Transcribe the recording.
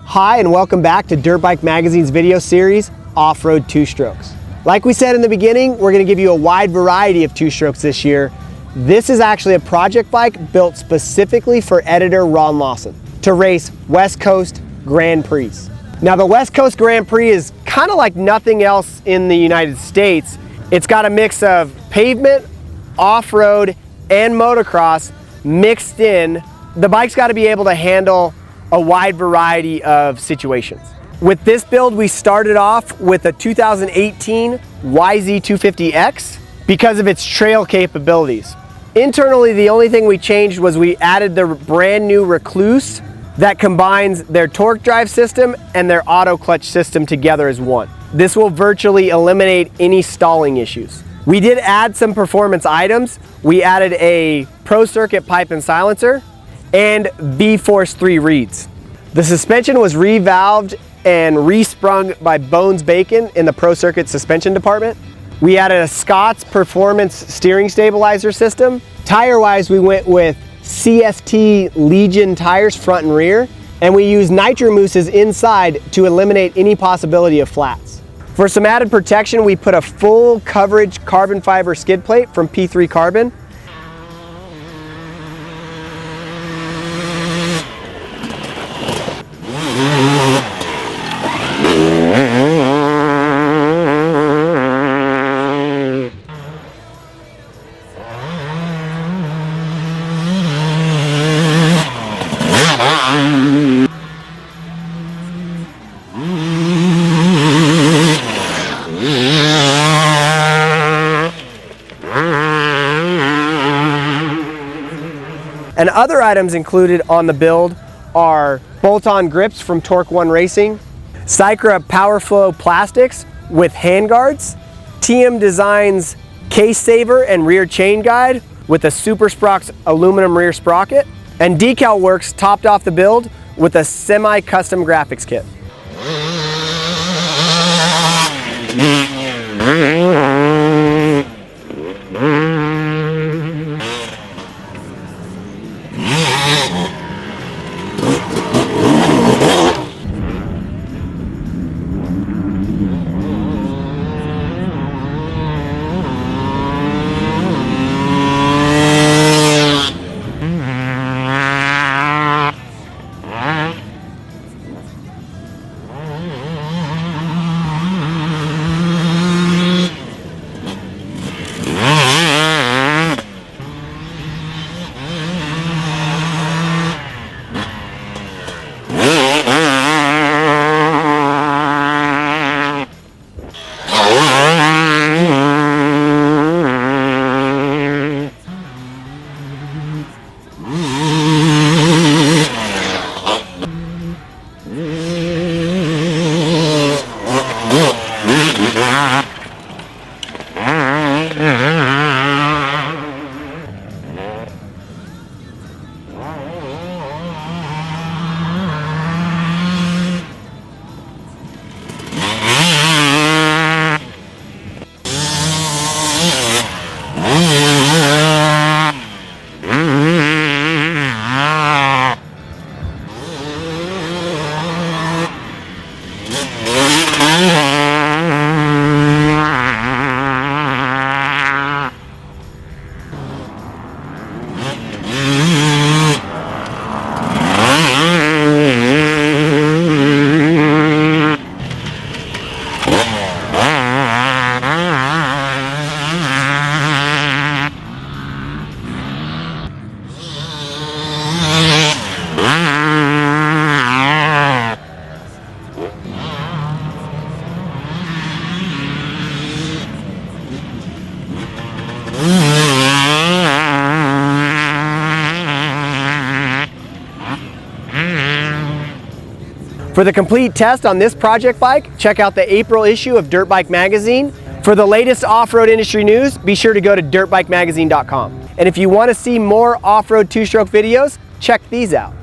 Hi and welcome back to Dirtbike Magazine's video series, Off-Road Two-Strokes. Like we said in the beginning, we're going to give you a wide variety of two-strokes this year. This is actually a project bike built specifically for editor Ron Lawson to race West Coast Grand Prix. Now the West Coast Grand Prix is kind of like nothing else in the United States. It's got a mix of pavement, off-road, and motocross mixed in. The bike's got to be able to handle a wide variety of situations. With this build, we started off with a 2018 YZ250X because of its trail capabilities. Internally, the only thing we changed was we added the brand new Recluse that combines their Torc drive system and their auto clutch system together as one. This will virtually eliminate any stalling issues. We did add some performance items. We added a Pro Circuit pipe and silencer and B-Force 3 reeds. The suspension was revalved and resprung by Bones Bacon in the Pro Circuit suspension department. We added a Scott's Performance steering stabilizer system. Tire-wise, we went with CST Legion tires front and rear, and we used nitro mousses inside to eliminate any possibility of flats. For some added protection, we put a full coverage carbon fiber skid plate from P3 Carbon. And other items included on the build are bolt-on grips from Torc 1 Racing, Cycra Powerflow plastics with handguards, TM Designs case saver and rear chain guide with a Super Sprox aluminum rear sprocket, and Decal Works topped off the build with a semi-custom graphics kit. For the complete test on this project bike, check out the April issue of Dirtbike Magazine. For the latest off-road industry news, be sure to go to dirtbikemagazine.com. And if you want to see more off-road two-stroke videos, check these out.